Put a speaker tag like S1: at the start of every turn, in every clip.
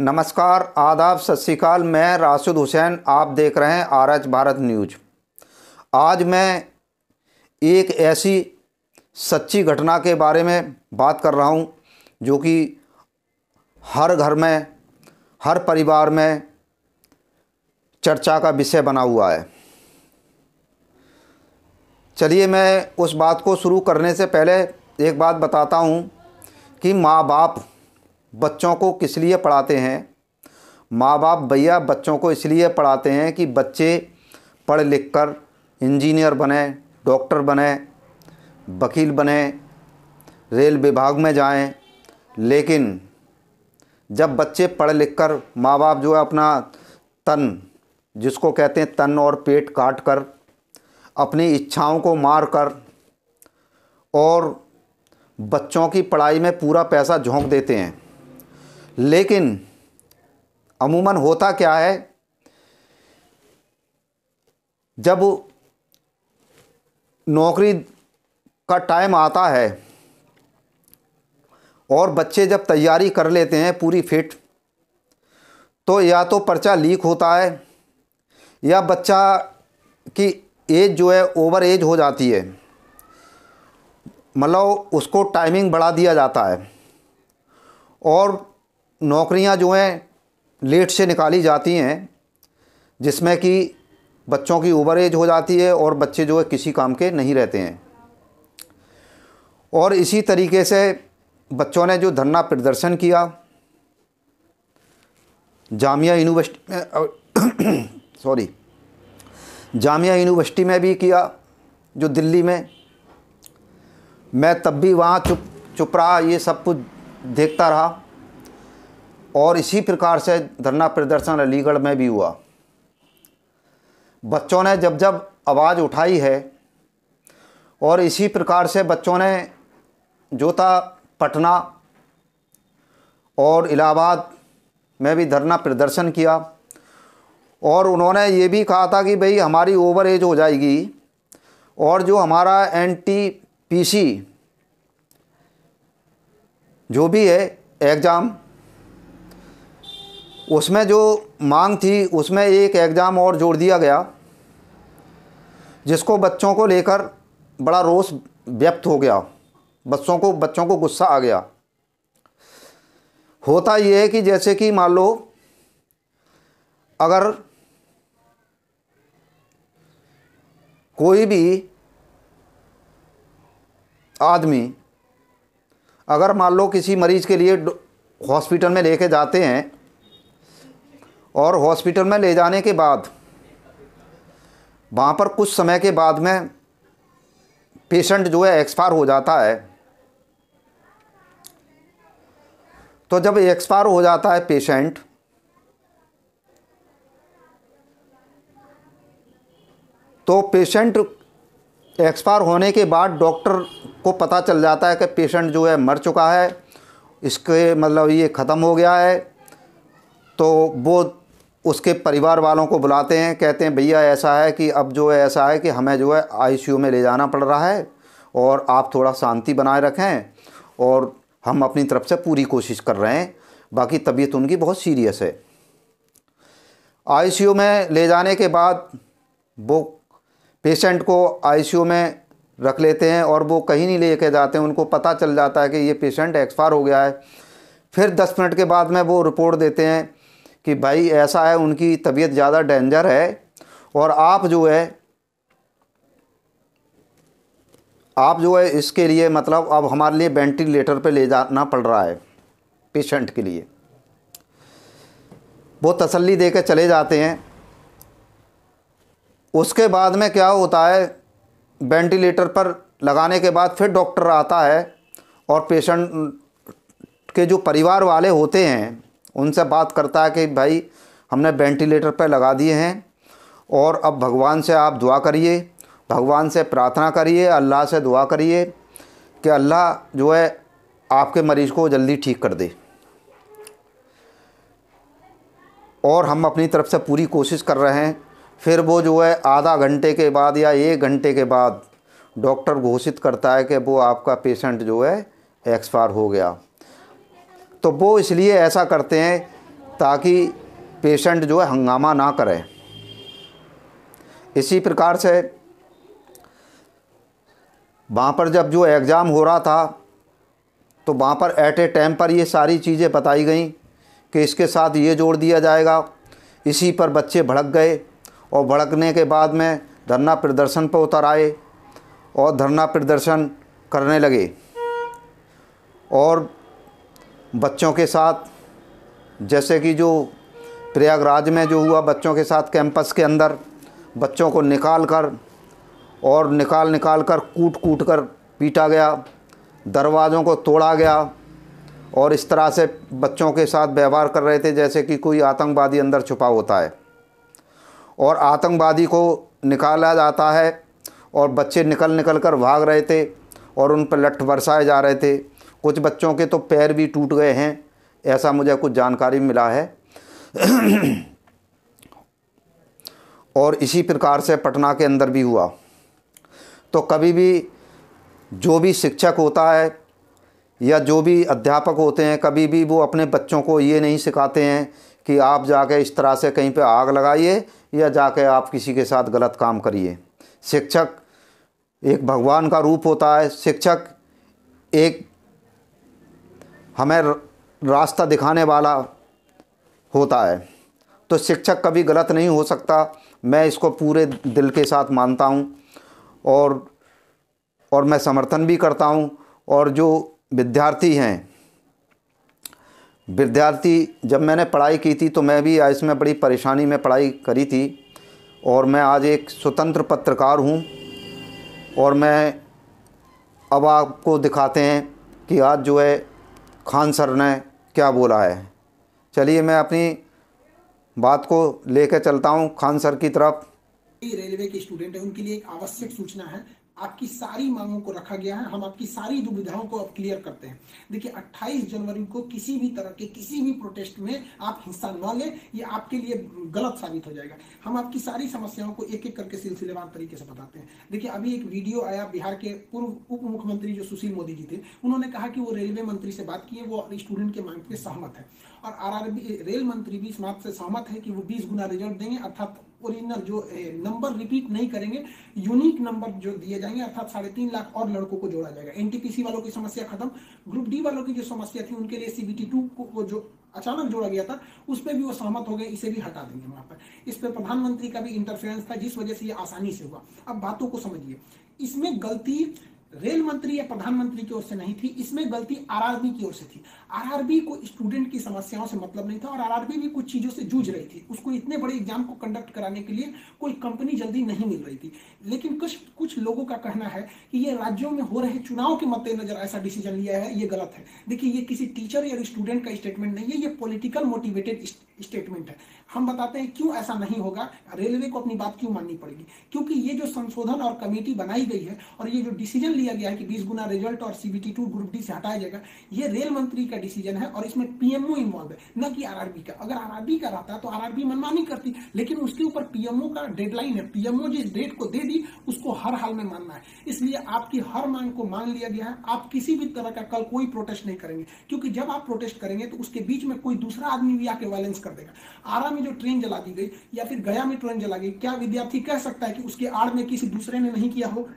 S1: नमस्कार, आदाब, सत श्री अकाल। मैं राशिद हुसैन, आप देख रहे हैं RH भारत न्यूज। आज मैं एक ऐसी सच्ची घटना के बारे में बात कर रहा हूं जो कि हर घर में, हर परिवार में चर्चा का विषय बना हुआ है। चलिए, मैं उस बात को शुरू करने से पहले एक बात बताता हूं कि माँ बाप बच्चों को किस लिए पढ़ाते हैं। माँ बाप भैया बच्चों को इसलिए पढ़ाते हैं कि बच्चे पढ़ लिख कर इंजीनियर बने, डॉक्टर बने, वकील बने, रेल विभाग में जाएं। लेकिन जब बच्चे पढ़ लिख कर माँ बाप जो है अपना तन, जिसको कहते हैं तन और पेट काट कर, अपनी इच्छाओं को मार कर और बच्चों की पढ़ाई में पूरा पैसा झोंक देते हैं। लेकिन अमूमन होता क्या है, जब नौकरी का टाइम आता है और बच्चे जब तैयारी कर लेते हैं पूरी फिट, तो या तो पर्चा लीक होता है या बच्चा की एज जो है ओवर एज हो जाती है, मतलब उसको टाइमिंग बढ़ा दिया जाता है और नौकरियां जो हैं लेट से निकाली जाती हैं, जिसमें कि बच्चों की ओवर एज हो जाती है और बच्चे जो है किसी काम के नहीं रहते हैं। और इसी तरीके से बच्चों ने जो धरना प्रदर्शन किया जामिया यूनिवर्सिटी में जामिया यूनिवर्सिटी में भी किया, जो दिल्ली में, मैं तब भी वहाँ चुप रहा, ये सब कुछ देखता रहा। और इसी प्रकार से धरना प्रदर्शन अलीगढ़ में भी हुआ। बच्चों ने जब जब आवाज़ उठाई है और इसी प्रकार से बच्चों ने जो था पटना और इलाहाबाद में भी धरना प्रदर्शन किया और उन्होंने ये भी कहा था कि भाई हमारी ओवर एज हो जाएगी और जो हमारा NTPC जो भी है एग्ज़ाम, उसमें जो मांग थी उसमें एक एग्ज़ाम और जोड़ दिया गया, जिसको बच्चों को लेकर बड़ा रोष व्यक्त हो गया। बच्चों को गुस्सा आ गया। होता ये है कि जैसे कि मान लो अगर कोई भी आदमी, अगर मान लो किसी मरीज़ के लिए हॉस्पिटल में लेके जाते हैं और हॉस्पिटल में ले जाने के बाद वहाँ पर कुछ समय के बाद में पेशेंट जो है एक्सपायर हो जाता है, तो जब एक्सपायर हो जाता है पेशेंट, तो पेशेंट एक्सपायर होने के बाद डॉक्टर को पता चल जाता है कि पेशेंट जो है मर चुका है, इसके मतलब ये ख़त्म हो गया है। तो वो उसके परिवार वालों को बुलाते हैं, कहते हैं भैया ऐसा है कि अब जो है ऐसा है कि हमें जो है ICU में ले जाना पड़ रहा है और आप थोड़ा शांति बनाए रखें, और हम अपनी तरफ से पूरी कोशिश कर रहे हैं, बाकी तबीयत उनकी बहुत सीरियस है। ICU में ले जाने के बाद वो पेशेंट को ICU में रख लेते हैं और वो कहीं नहीं लेके जाते हैं। उनको पता चल जाता है कि ये पेशेंट एक्सपायर हो गया है। फिर 10 मिनट के बाद में वो रिपोर्ट देते हैं कि भाई ऐसा है, उनकी तबीयत ज़्यादा डेंजर है और आप जो है इसके लिए मतलब अब हमारे लिए वेंटिलेटर पे ले जाना पड़ रहा है पेशेंट के लिए। वो तसल्ली दे के चले जाते हैं। उसके बाद में क्या होता है, वेंटिलेटर पर लगाने के बाद फिर डॉक्टर आता है और पेशेंट के जो परिवार वाले होते हैं उनसे बात करता है कि भाई हमने वेंटिलेटर पर लगा दिए हैं और अब भगवान से आप दुआ करिए, भगवान से प्रार्थना करिए, अल्लाह से दुआ करिए कि अल्लाह जो है आपके मरीज़ को जल्दी ठीक कर दे। और हम अपनी तरफ से पूरी कोशिश कर रहे हैं। फिर वो जो है आधा घंटे के बाद या 1 घंटे के बाद डॉक्टर घोषित करता है कि वो आपका पेशेंट जो है एक्सपायर हो गया। तो वो इसलिए ऐसा करते हैं ताकि पेशेंट जो है हंगामा ना करे। इसी प्रकार से वहाँ पर जब जो एग्ज़ाम हो रहा था तो वहाँ पर एट ए टाइम पर ये सारी चीज़ें बताई गई कि इसके साथ ये जोड़ दिया जाएगा। इसी पर बच्चे भड़क गए और भड़कने के बाद में धरना प्रदर्शन पर उतर आए और धरना प्रदर्शन करने लगे। और बच्चों के साथ जैसे कि जो प्रयागराज में जो हुआ, बच्चों के साथ कैंपस के अंदर बच्चों को निकाल कर कूट कर पीटा गया, दरवाज़ों को तोड़ा गया और इस तरह से बच्चों के साथ व्यवहार कर रहे थे जैसे कि कोई आतंकवादी अंदर छुपा होता है और आतंकवादी को निकाला जाता है। और बच्चे निकल कर भाग रहे थे और उन पर लठ बरसाए जा रहे थे। कुछ बच्चों के तो पैर भी टूट गए हैं, ऐसा मुझे कुछ जानकारी मिला है। और इसी प्रकार से पटना के अंदर भी हुआ। तो कभी भी जो भी शिक्षक होता है या जो भी अध्यापक होते हैं, कभी भी वो अपने बच्चों को ये नहीं सिखाते हैं कि आप जाके इस तरह से कहीं पे आग लगाइए या जाके आप किसी के साथ गलत काम करिए। शिक्षक एक भगवान का रूप होता है। शिक्षक एक हमें रास्ता दिखाने वाला होता है। तो शिक्षक कभी गलत नहीं हो सकता, मैं इसको पूरे दिल के साथ मानता हूँ और मैं समर्थन भी करता हूँ। और जो विद्यार्थी हैं, जब मैंने पढ़ाई की थी तो मैं भी इसमें बड़ी परेशानी में पढ़ाई करी थी और मैं आज एक स्वतंत्र पत्रकार हूँ। और मैं अब आपको दिखाते हैं कि आज जो है खान सर ने क्या बोला है। चलिए मैं अपनी बात को लेकर चलता हूँ खान सर की तरफ।
S2: रेलवे के स्टूडेंट है, उनके लिए एक आवश्यक सूचना है। आपकी सारी मांगों को रखा गया है, हम आपकी सारी दुविधाओं को अब क्लियर करते हैं। देखिए 28 जनवरी को किसी भी तरह के किसी भी प्रोटेस्ट में आप हिस्सा न लें, ये आपके लिए गलत साबित हो जाएगा। हम आपकी सारी समस्याओं को एक एक करके सिलसिलेवार तरीके से बताते हैं। देखिए अभी एक वीडियो आया, बिहार के पूर्व उप मुख्यमंत्री जो सुशील मोदी जी थे, उन्होंने कहा कि वो रेलवे मंत्री से बात किए, वो स्टूडेंट के मांग पे सहमत है और आरआरबी रेल मंत्री भी इस बात से सहमत है कि वो 20 गुना रिजल्ट देंगे, अर्थात ओरिजिनल जो नंबर रिपीट नहीं करेंगे, यूनिक नंबर जो दिए जाएंगे, अर्थात 3.5 लाख और लड़कों को जोड़ा जाएगा। एनटीपीसी वालों की समस्या खत्म, ग्रुप डी वालों की जो समस्या थी उनके लिए सीबीटी 2 को जो अचानक जोड़ा गया था उस पर भी वो सहमत हो गए, इसे भी हटा देंगे वहां पर। इस पर प्रधानमंत्री का भी इंटरफेरेंस था जिस वजह से ये आसानी से हुआ। अब बातों को समझिए, इसमें गलती रेल मंत्री या प्रधानमंत्री की ओर से नहीं थी, इसमें गलती आरआरबी की ओर से थी। आरआरबी को स्टूडेंट की समस्याओं से मतलब नहीं था और आरआरबी भी कुछ चीजों से जूझ रही थी। उसको इतने बड़े एग्जाम को कंडक्ट कराने के लिए कोई कंपनी जल्दी नहीं मिल रही थी। लेकिन कुछ लोगों का कहना है कि ये राज्यों में हो रहे चुनाव के मद्देनजर ऐसा डिसीजन लिया है, ये गलत है। देखिए ये किसी टीचर या स्टूडेंट का स्टेटमेंट नहीं है, ये पॉलिटिकल मोटिवेटेड स्टेटमेंट है। हम बताते हैं क्यों ऐसा नहीं होगा, रेलवे को अपनी बात क्यों माननी पड़ेगी। क्योंकि ये जो संशोधन और कमेटी बनाई गई है और ये जो डिसीजन लिया गया है कि 20 गुना रिजल्ट और सीबीटी 2 ग्रुप डी से हटाया जाएगा, ये रेल मंत्री का डिसीजन है और इसमें पीएमओ इन्वॉल्व है, न कि आरआरबी का। अगर आरआरबी का रहता तो आरआरबी मनमानी करती, लेकिन उसके ऊपर पीएमओ का डेडलाइन है। पीएमओ जिस डेट को दे दी उसको हर हाल में मानना है, इसलिए आपकी हर मांग को मान लिया गया है। आप किसी भी तरह का कल कोई प्रोटेस्ट नहीं करेंगे, क्योंकि जब आप प्रोटेस्ट करेंगे तो उसके बीच में कोई दूसरा आदमी भी आके वायलेंस कर देगा। आरा में जो ट्रेन जला दी गई या फिर गया में ट्रेन जला गई, क्या विद्यार्थी कह सकता है कि उसके आड़ में किसी दूसरे ने नहीं किया हो?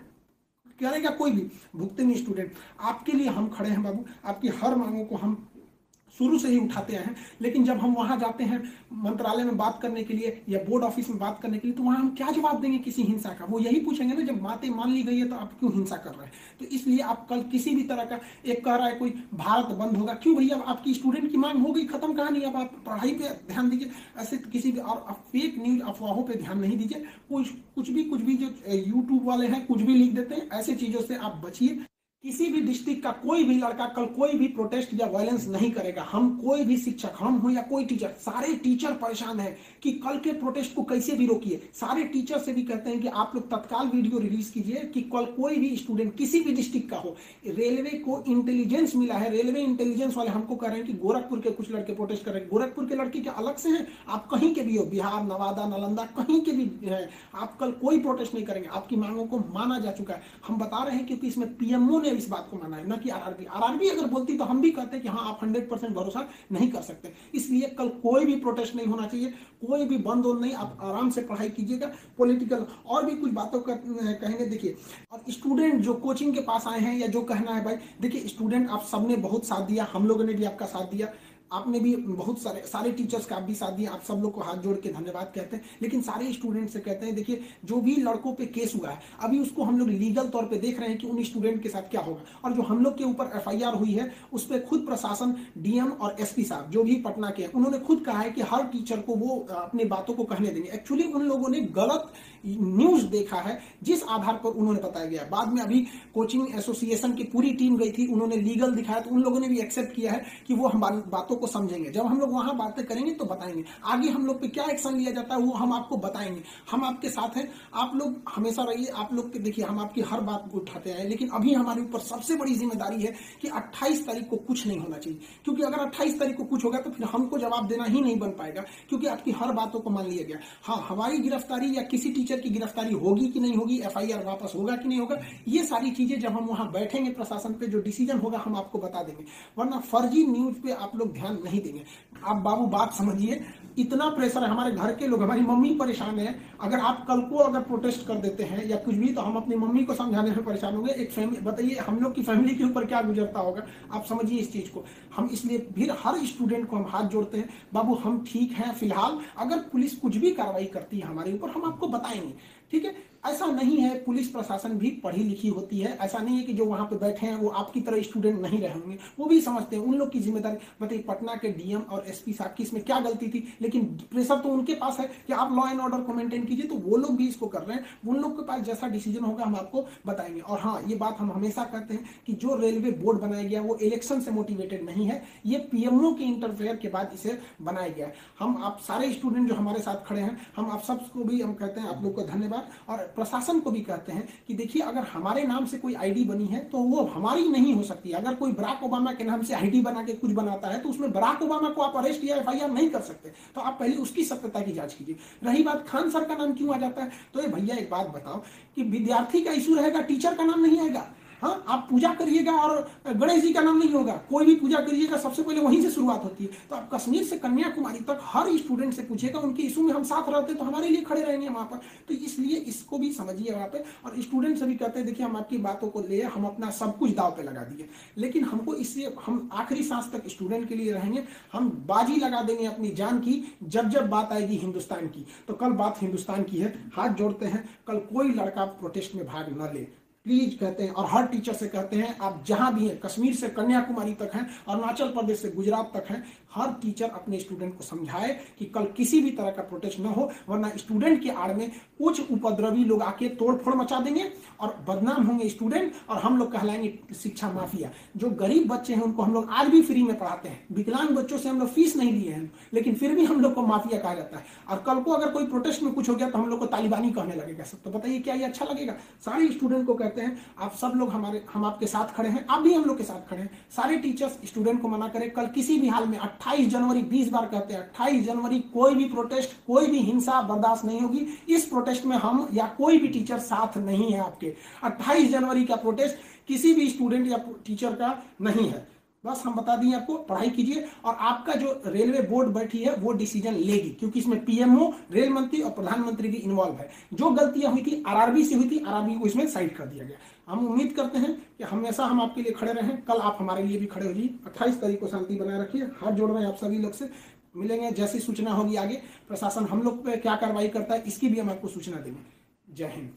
S2: करेगा कोई भी, भुगते नहीं स्टूडेंट। आपके लिए हम खड़े हैं बाबू, आपकी हर मांगों को हम शुरू से ही उठाते हैं। लेकिन जब हम वहां जाते हैं मंत्रालय में बात करने के लिए या बोर्ड ऑफिस में बात करने के लिए, तो वहां हम क्या जवाब देंगे किसी हिंसा का? वो यही पूछेंगे ना, जब बातें मान ली गई है तो आप क्यों हिंसा कर रहे हैं? तो इसलिए आप कल किसी भी तरह का, एक कह रहा है कोई भारत बंद होगा, क्यों भैया? आपकी स्टूडेंट की मांग हो गई, खत्म कहानी। अब आप पढ़ाई पे ध्यान दीजिए, ऐसे किसी भी और फेक न्यूज अफवाहों पे ध्यान नहीं दीजिए। कुछ भी जो यूट्यूब वाले हैं कुछ भी लिख देते हैं, ऐसी चीजों से आप बचिए। किसी भी डिस्ट्रिक्ट का कोई भी लड़का कल कोई भी प्रोटेस्ट या वायलेंस नहीं करेगा। हम कोई भी शिक्षक, हम हो या कोई टीचर, सारे टीचर परेशान हैं कि कल के प्रोटेस्ट को कैसे भी रोकिए। सारे टीचर से भी कहते हैं कि आप लोग तत्काल वीडियो रिलीज कीजिए कि कल कोई भी स्टूडेंट किसी भी डिस्ट्रिक्ट का हो। रेलवे को इंटेलिजेंस मिला है, रेलवे इंटेलिजेंस वाले हमको कह रहे हैं कि गोरखपुर के कुछ लड़के प्रोटेस्ट कर रहे हैं। गोरखपुर के लड़के क्या अलग से हैं? आप कहीं के भी हो, बिहार, नवादा, नालंदा, कहीं के भी हैं, आप कल कोई प्रोटेस्ट नहीं करेंगे। आपकी मांगों को माना जा चुका है। हम बता रहे हैं क्योंकि इसमें पीएमओ ने अब इस बात को माना है, ना कि आरआरबी। आरआरबी अगर बोलती तो हम भी कहते हैं कि हाँ आप 100% भरोसा नहीं कर सकते। इसलिए कल कोई भी प्रोटेस्ट नहीं होना चाहिए, कोई भी बंद हो नहीं, आप आराम से पढ़ाई कीजिएगा। पॉलिटिकल और भी कुछ बातों का कहेंगे। देखिए, और स्टूडेंट जो कोचिंग के पास आए हैं या जो कहना है भाई, देखिए स्टूडेंट आप सबने बहुत साथ दिया, हम लोगों ने भी आपका साथ दिया, आपने भी बहुत सारे टीचर्स का आप भी साथ दिया, आप सब लोग को हाथ जोड़ के धन्यवाद कहते हैं। लेकिन सारे स्टूडेंट से कहते हैं, देखिए जो भी लड़कों पे केस हुआ है अभी उसको हम लोग लीगल तौर पे देख रहे हैं कि उन स्टूडेंट के साथ क्या होगा। और जो हम लोग के ऊपर एफआईआर हुई है उस पर खुद प्रशासन, डीएम और एसपी साहब जो भी पटना के हैं, उन्होंने खुद कहा है कि हर टीचर को वो अपनी बातों को कहने देंगे। एक्चुअली उन लोगों ने गलत न्यूज देखा है जिस आधार पर उन्होंने बताया गया। बाद में अभी कोचिंग एसोसिएशन की पूरी टीम गई थी, उन्होंने लीगल दिखाया तो उन लोगों ने भी एक्सेप्ट किया है कि वो हम बातों को समझेंगे। जब हम लोग वहां बातें करेंगे तो बताएंगे, आगे हम लोग पे क्या एक्शन लिया जाता है वो हम आपको बताएंगे। हम आपके साथ हैं, आप लोग हमेशा रहिए। आप लोग के देखिए हम आपकी हर बात को उठाते हैं, लेकिन अभी हमारे ऊपर सबसे बड़ी जिम्मेदारी है कि 28 तारीख को कुछ नहीं होना चाहिए। क्योंकि अगर 28 तारीख को कुछ होगा तो फिर हमको जवाब देना ही नहीं बन पाएगा, क्योंकि आपकी हर बातों को मान लिया गया। हाँ, हमारी गिरफ्तारी या किसी टीचर की गिरफ्तारी होगी कि नहीं होगी, एफआईआर वापस होगा कि नहीं होगा, ये सारी चीजें जब हम वहां बैठेंगे प्रशासन पे जो डिसीजन होगा हम आपको बता देंगे। वरना फर्जी न्यूज पे आप लोग ध्यान नहीं देंगे। आप बाबू बात समझिए, इतना प्रेशर है, हमारे घर के लोग, हमारी मम्मी परेशान है। अगर आप कल को अगर प्रोटेस्ट कर देते हैं या कुछ भी, तो हम अपनी मम्मी को समझाने में परेशान होंगे। एक फैमिली, बताइए हम लोग की फैमिली के ऊपर क्या गुजरता होगा, आप समझिए इस चीज को। हम इसलिए फिर हर स्टूडेंट को हम हाथ जोड़ते हैं, बाबू हम ठीक हैं फिलहाल, अगर पुलिस कुछ भी कार्रवाई करती है हमारे ऊपर हम आपको बताएंगे, ठीक है। ऐसा नहीं है, पुलिस प्रशासन भी पढ़ी लिखी होती है। ऐसा नहीं है कि जो वहां पे बैठे हैं वो आपकी तरह स्टूडेंट नहीं रहे होंगे, वो भी समझते हैं, उन लोग की जिम्मेदारी। बताइए पटना के डीएम और एसपी साहब की इसमें क्या गलती थी, लेकिन प्रेशर तो उनके पास है कि आप लॉ एंड ऑर्डर को मेंटेन कीजिए, तो वो लोग भी इसको कर रहे हैं। उन लोग के पास जैसा डिसीजन होगा हम आपको बताएंगे। और हाँ, ये बात हम हमेशा कहते हैं कि जो रेलवे बोर्ड बनाया गया वो इलेक्शन से मोटिवेटेड नहीं है, ये पीएमओ के इंटरफेयर के बाद इसे बनाया गया है। हम आप सारे स्टूडेंट जो हमारे साथ खड़े हैं, हम आप सबको भी हम कहते हैं आप लोग को धन्यवाद। और प्रशासन को भी कहते हैं कि देखिए अगर हमारे नाम से कोई आईडी बनी है तो वो हमारी नहीं हो सकती। अगर कोई बराक ओबामा के नाम से आईडी बना के कुछ बनाता है तो उसमें बराक ओबामा को आप अरेस्ट या एफआईआर नहीं कर सकते, तो आप पहले उसकी सत्यता की जांच कीजिए। रही बात खान सर का नाम क्यों आ जाता है, तो ये भैया एक बात बताओ कि विद्यार्थी का इशू रहेगा, टीचर का नाम नहीं आएगा। हाँ, आप पूजा करिएगा और गणेश जी का नाम नहीं होगा, कोई भी पूजा करिएगा सबसे पहले वहीं से शुरुआत होती है। तो आप कश्मीर से कन्याकुमारी तक हर स्टूडेंट से पूछिएगा, उनके इशू में हम साथ रहते तो हमारे लिए खड़े रहेंगे वहां पर। तो इसलिए इसको भी समझिए वहां पे। और स्टूडेंट से भी कहते हैं देखिए हम आपकी बातों को ले, हम अपना सब कुछ दाव पे लगा दिए, लेकिन हमको इसलिए हम आखिरी सांस तक स्टूडेंट के लिए रहेंगे। हम बाजी लगा देंगे अपनी जान की जब जब बात आएगी हिंदुस्तान की। तो कल बात हिंदुस्तान की है, हाथ जोड़ते हैं, कल कोई लड़का प्रोटेस्ट में भाग न ले प्लीज कहते हैं। और हर टीचर से कहते हैं आप जहां भी हैं, कश्मीर से कन्याकुमारी तक हैं, अरुणाचल प्रदेश से गुजरात तक हैं, हर टीचर अपने स्टूडेंट को समझाए कि कल किसी भी तरह का प्रोटेस्ट न हो, वरना स्टूडेंट के आड़ में कुछ उपद्रवी लोग आके तोड़फोड़ मचा देंगे और बदनाम होंगे स्टूडेंट, और हम लोग कहलाएंगे शिक्षा माफिया। जो गरीब बच्चे हैं उनको हम लोग आज भी फ्री में पढ़ाते हैं, विकलांग बच्चों से हम लोग फीस नहीं लिए हैं, लेकिन फिर भी हम लोग को माफिया कहा जाता है। और कल को अगर कोई प्रोटेस्ट में कुछ हो गया तो हम लोग को तालिबानी कहने लगेगा सब। तो बताइए क्या ये अच्छा लगेगा? सारे स्टूडेंट को कहते हैं आप सब लोग हम आपके साथ खड़े हैं, आप भी हम लोग के साथ खड़े हैं। सारे टीचर्स स्टूडेंट को मना करें, कल किसी भी हाल में 28 जनवरी 20 बार कहते हैं 28 जनवरी कोई भी प्रोटेस्ट, कोई भी हिंसा बर्दाश्त नहीं होगी। इस प्रोटेस्ट में हम या कोई भी टीचर साथ नहीं है आपके। 28 जनवरी का प्रोटेस्ट किसी भी स्टूडेंट या टीचर का नहीं है। बस हम बता दिए आपको, पढ़ाई कीजिए। और आपका जो रेलवे बोर्ड बैठी है वो डिसीजन लेगी, क्योंकि इसमें पीएमओ, रेल मंत्री और प्रधानमंत्री भी इन्वॉल्व है। जो गलतियां हुई थी आरआरबी से हुई थी, आरआरबी को इसमें साइड कर दिया गया। हम उम्मीद करते हैं कि हमेशा हम आपके लिए खड़े रहें, कल आप हमारे लिए भी खड़े हो जाइए। 28 तारीख को शांति बनाए रखिए। हाथ जोड़ रहे हैं आप सभी लोग से, मिलेंगे जैसी सूचना होगी आगे। प्रशासन हम लोग पे क्या कार्रवाई करता है इसकी भी हम आपको सूचना देंगे। जय हिंद।